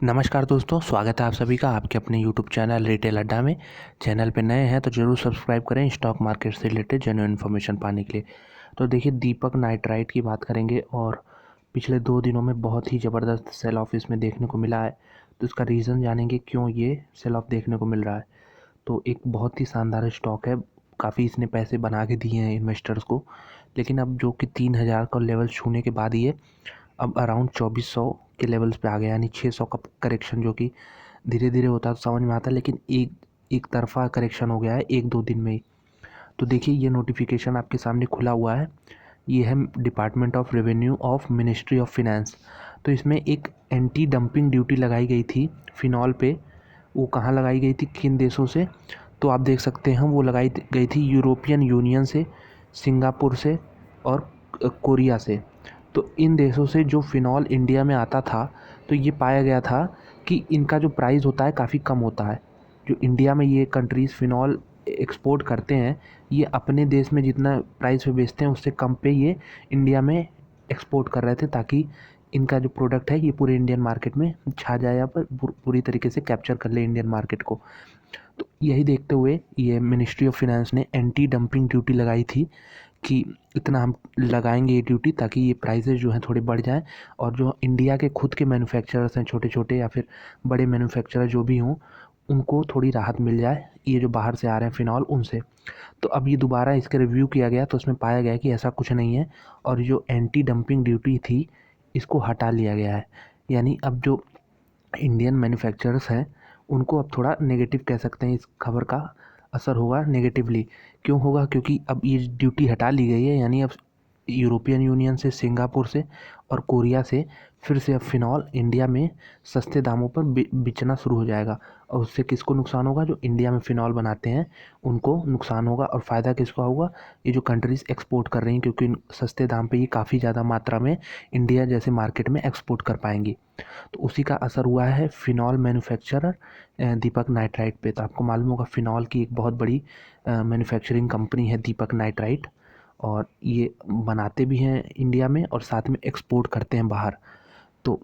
नमस्कार दोस्तों, स्वागत है आप सभी का आपके अपने यूट्यूब चैनल रिटेल अड्डा में। चैनल पे नए हैं तो ज़रूर सब्सक्राइब करें स्टॉक मार्केट से रिलेटेड जेन्युइन इन्फॉर्मेशन पाने के लिए। तो देखिए, दीपक नाइट्राइट की बात करेंगे और पिछले 2 दिनों में बहुत ही ज़बरदस्त सेल ऑफ इसमें देखने को मिला है। तो इसका रीज़न जानेंगे क्यों ये सेल ऑफ देखने को मिल रहा है। तो एक बहुत ही शानदार स्टॉक है, काफ़ी इसने पैसे बना के दिए हैं इन्वेस्टर्स को, लेकिन अब जो कि 3000 का लेवल छूने के बाद ये अब अराउंड 2400 के लेवल्स पे आ गया, यानी 600 का करेक्शन, जो कि धीरे धीरे होता तो समझ में आता, लेकिन एक तरफा करेक्शन हो गया है 1-2 दिन में ही। तो देखिए, ये नोटिफिकेशन आपके सामने खुला हुआ है, ये है department of revenue of ministry of finance. तो इसमें एक एंटी डंपिंग ड्यूटी लगाई गई थी फिनॉल पे। वो कहाँ लगाई गई थी, किन देशों से? तो आप देख सकते हैं, वो लगाई गई थी यूरोपियन यूनियन से, सिंगापुर से और कोरिया से। तो इन देशों से जो फ़िनॉल इंडिया में आता था, तो ये पाया गया था कि इनका जो प्राइस होता है काफ़ी कम होता है। जो इंडिया में ये कंट्रीज़ फ़िनॉल एक्सपोर्ट करते हैं, ये अपने देश में जितना प्राइस पे बेचते हैं उससे कम पे ये इंडिया में एक्सपोर्ट कर रहे थे, ताकि इनका जो प्रोडक्ट है ये पूरे इंडियन मार्केट में छा जाए, या पर पूरी तरीके से कैप्चर कर ले इंडियन मार्केट को। तो यही देखते हुए ये मिनिस्ट्री ऑफ फाइनेंस ने एंटी डंपिंग ड्यूटी लगाई थी कि इतना हम लगाएंगे ये ड्यूटी, ताकि ये प्राइसेस जो हैं थोड़े बढ़ जाएं, और जो इंडिया के खुद के मैन्युफैक्चरर्स हैं, छोटे छोटे या फिर बड़े मैन्युफैक्चरर जो भी हों, उनको थोड़ी राहत मिल जाए ये जो बाहर से आ रहे हैं फ़िनॉल उनसे। तो अब ये दोबारा इसका रिव्यू किया गया, तो उसमें पाया गया कि ऐसा कुछ नहीं है, और जो एंटी डंपिंग ड्यूटी थी इसको हटा लिया गया है। यानी अब जो इंडियन मैन्युफैक्चरर्स हैं उनको अब थोड़ा नेगेटिव कह सकते हैं, इस खबर का असर होगा नेगेटिवली। क्यों होगा? क्योंकि अब ये ड्यूटी हटा ली गई है, यानी अब यूरोपियन यूनियन से, सिंगापुर से और कोरिया से फिर से अब फ़िनॉल इंडिया में सस्ते दामों पर बिचना शुरू हो जाएगा। और उससे किसको नुकसान होगा? जो इंडिया में फ़िनॉल बनाते हैं उनको नुकसान होगा, और फ़ायदा किसको होगा? ये जो कंट्रीज़ एक्सपोर्ट कर रही हैं, क्योंकि सस्ते दाम पे ये काफ़ी ज़्यादा मात्रा में इंडिया जैसे मार्केट में एक्सपोर्ट कर पाएंगी। तो उसी का असर हुआ है फ़िनॉल मैन्युफैक्चरर दीपक नाइट्राइट पे। तो आपको मालूम होगा, फ़िनॉल की एक बहुत बड़ी मैन्युफैक्चरिंग कंपनी है दीपक नाइट्राइट, और ये बनाते भी हैं इंडिया में और साथ में एक्सपोर्ट करते हैं बाहर। तो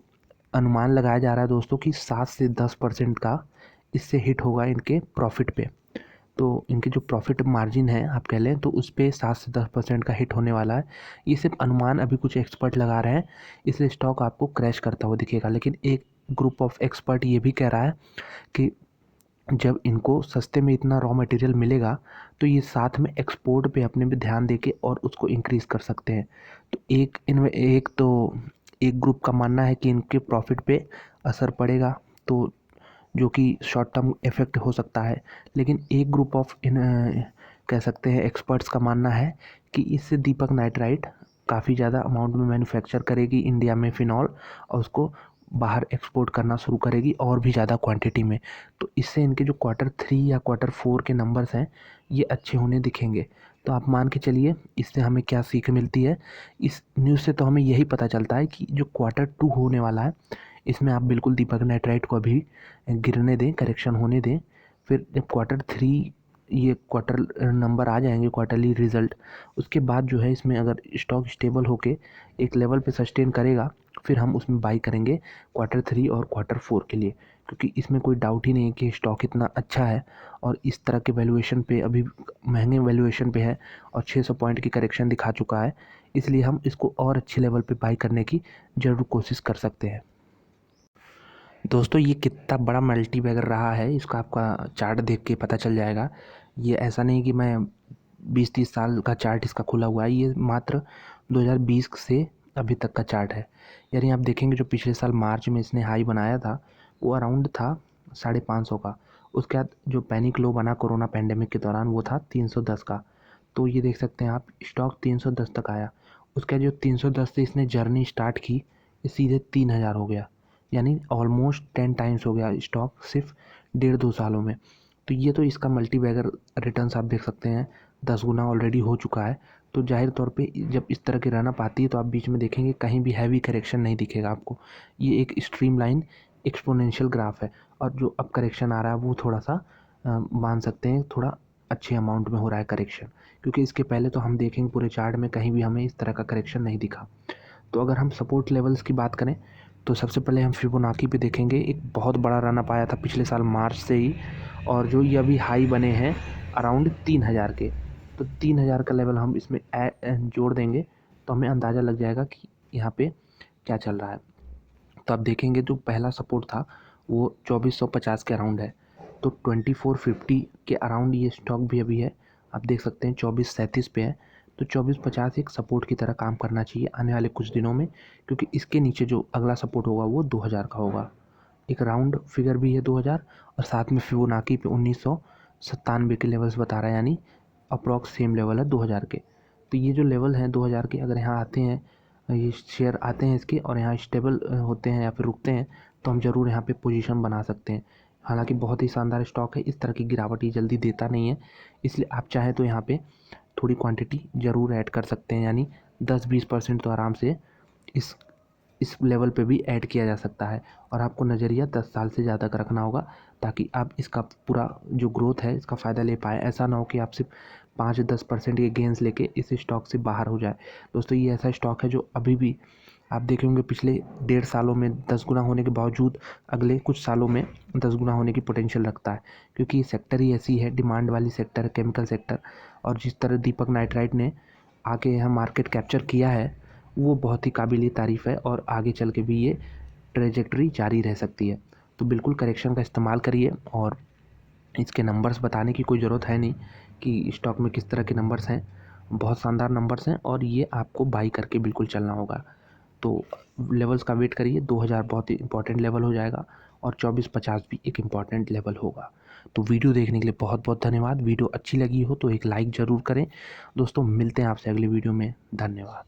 अनुमान लगाया जा रहा है दोस्तों कि 7 से 10% का इससे हिट होगा इनके प्रॉफिट पे। तो इनके जो प्रॉफिट मार्जिन है आप कह लें, तो उस पे 7 से 10% का हिट होने वाला है। ये सिर्फ अनुमान अभी कुछ एक्सपर्ट लगा रहे हैं, इसलिए स्टॉक आपको क्रैश करता हुआ दिखेगा। लेकिन एक ग्रुप ऑफ एक्सपर्ट ये भी कह रहा है कि जब इनको सस्ते में इतना रॉ मटेरियल मिलेगा, तो ये साथ में एक्सपोर्ट पे अपने भी ध्यान देके और उसको इंक्रीज़ कर सकते हैं। तो एक ग्रुप का मानना है कि इनके प्रॉफिट पे असर पड़ेगा, तो जो कि शॉर्ट टर्म इफ़ेक्ट हो सकता है। लेकिन एक ग्रुप ऑफ कह सकते हैं एक्सपर्ट्स का मानना है कि इससे दीपक नाइट्राइट काफ़ी ज़्यादा अमाउंट में मैन्युफैक्चर करेगी इंडिया में फ़िनॉल, और उसको बाहर एक्सपोर्ट करना शुरू करेगी और भी ज़्यादा क्वांटिटी में। तो इससे इनके जो Q3 या Q4 के नंबर्स हैं ये अच्छे होने दिखेंगे। तो आप मान के चलिए, इससे हमें क्या सीख मिलती है? इस न्यूज़ से तो हमें यही पता चलता है कि जो Q2 होने वाला है, इसमें आप बिल्कुल दीपक नाइट्राइट को अभी गिरने दें, करेक्शन होने दें। फिर जब Q3 ये क्वार्टर नंबर आ जाएंगे, क्वार्टरली रिजल्ट, उसके बाद जो है इसमें अगर स्टॉक स्टेबल होके एक लेवल पे सस्टेन करेगा, फिर हम उसमें बाई करेंगे Q3 और Q4 के लिए। क्योंकि इसमें कोई डाउट ही नहीं है कि स्टॉक इतना अच्छा है और इस तरह के वैल्यूएशन पे अभी महंगे वैल्यूएशन पे है, और 600 पॉइंट की करेक्शन दिखा चुका है। इसलिए हम इसको और अच्छे लेवल पे बाई करने की ज़रूर कोशिश कर सकते हैं। दोस्तों, ये कितना बड़ा मल्टी बैगर रहा है इसका आपका चार्ट देख के पता चल जाएगा। ये ऐसा नहीं कि मैं 20-30 साल का चार्ट इसका खुला हुआ है, ये मात्र 2020 से अभी तक का चार्ट है। यानी आप देखेंगे, जो पिछले साल मार्च में इसने हाई बनाया था वो अराउंड था 550 का। उसके बाद जो पैनिक लो बना कोरोना पैंडेमिक के दौरान वो था 310 का। तो ये देख सकते हैं आप, स्टॉक 310 तक आया। उसके बाद जो 310 से इसने जर्नी स्टार्ट की, ये सीधे 3000 हो गया, यानी ऑलमोस्ट 10 टाइम्स हो गया स्टॉक सिर्फ 1.5-2 सालों में। तो ये तो इसका मल्टी बैगर रिटर्न्स आप देख सकते हैं, 10 गुना ऑलरेडी हो चुका है। तो जाहिर तौर पे जब इस तरह की रन अप आती है, तो आप बीच में देखेंगे कहीं भी हैवी करेक्शन नहीं दिखेगा आपको। ये एक स्ट्रीमलाइन एक्सपोनेंशियल ग्राफ है, और जो अब करेक्शन आ रहा है वो थोड़ा सा मान सकते हैं थोड़ा अच्छे अमाउंट में हो रहा है करेक्शन। क्योंकि इसके पहले तो हम देखेंगे पूरे चार्ट में कहीं भी हमें इस तरह का करेक्शन नहीं दिखा। तो अगर हम सपोर्ट लेवल्स की बात करें, तो सबसे पहले हम फिबोनाची पे देखेंगे। एक बहुत बड़ा रन अप आया था पिछले साल मार्च से ही, और जो ये अभी हाई बने हैं अराउंड 3000 के, तो 3000 का लेवल हम इसमें जोड़ देंगे तो हमें अंदाज़ा लग जाएगा कि यहाँ पे क्या चल रहा है। तो आप देखेंगे जो पहला सपोर्ट था वो 2450 के अराउंड है, तो 2450 के अराउंड ये स्टॉक भी अभी है। आप देख सकते हैं 2437 पे है, तो 2450 एक सपोर्ट की तरह काम करना चाहिए आने वाले कुछ दिनों में, क्योंकि इसके नीचे जो अगला सपोर्ट होगा वो 2000 का होगा। एक राउंड फिगर भी है 2000, और साथ में फिबोनाची पे 1997 के लेवल्स बता रहा है, यानी अप्रॉक्स सेम लेवल है 2000 के। तो ये जो लेवल हैं 2000 के, अगर यहाँ आते हैं, ये शेयर आते हैं इसके और यहाँ स्टेबल होते हैं या फिर रुकते हैं, तो हम ज़रूर यहाँ पे पोजीशन बना सकते हैं। हालांकि बहुत ही शानदार स्टॉक है, इस तरह की गिरावट ये जल्दी देता नहीं है, इसलिए आप चाहें तो यहाँ पे थोड़ी क्वांटिटी ज़रूर ऐड कर सकते हैं, यानी 10-20% तो आराम से इस लेवल पे भी ऐड किया जा सकता है। और आपको नज़रिया 10 साल से ज़्यादा का रखना होगा, ताकि आप इसका पूरा जो ग्रोथ है इसका फ़ायदा ले पाएँ। ऐसा ना हो कि आप सिर्फ 5-10% के गेंस लेके इस स्टॉक से बाहर हो जाए। दोस्तों ये ऐसा स्टॉक है जो अभी भी आप देखे होंगे पिछले 1.5 सालों में 10 गुना होने के बावजूद अगले कुछ सालों में 10 गुना होने की पोटेंशियल रखता है, क्योंकि ये सेक्टर ही ऐसी है, डिमांड वाली सेक्टर है, केमिकल सेक्टर। और जिस तरह दीपक नाइट्राइट ने आके यहाँ मार्केट कैप्चर किया है वो बहुत ही काबिल तारीफ़ है, और आगे चल के भी ये ट्रेजेक्टरी जारी रह सकती है। तो बिल्कुल करेक्शन का इस्तेमाल करिए, और इसके नंबर्स बताने की कोई ज़रूरत है नहीं कि स्टॉक में किस तरह के नंबर्स हैं, बहुत शानदार नंबर्स हैं, और ये आपको बाई करके बिल्कुल चलना होगा। तो लेवल्स का वेट करिए, 2000 बहुत ही इंपॉर्टेंट लेवल हो जाएगा, और 2450 भी एक इम्पॉर्टेंट लेवल होगा। तो वीडियो देखने के लिए बहुत बहुत धन्यवाद। वीडियो अच्छी लगी हो तो एक लाइक ज़रूर करें। दोस्तों मिलते हैं आपसे अगले वीडियो में, धन्यवाद।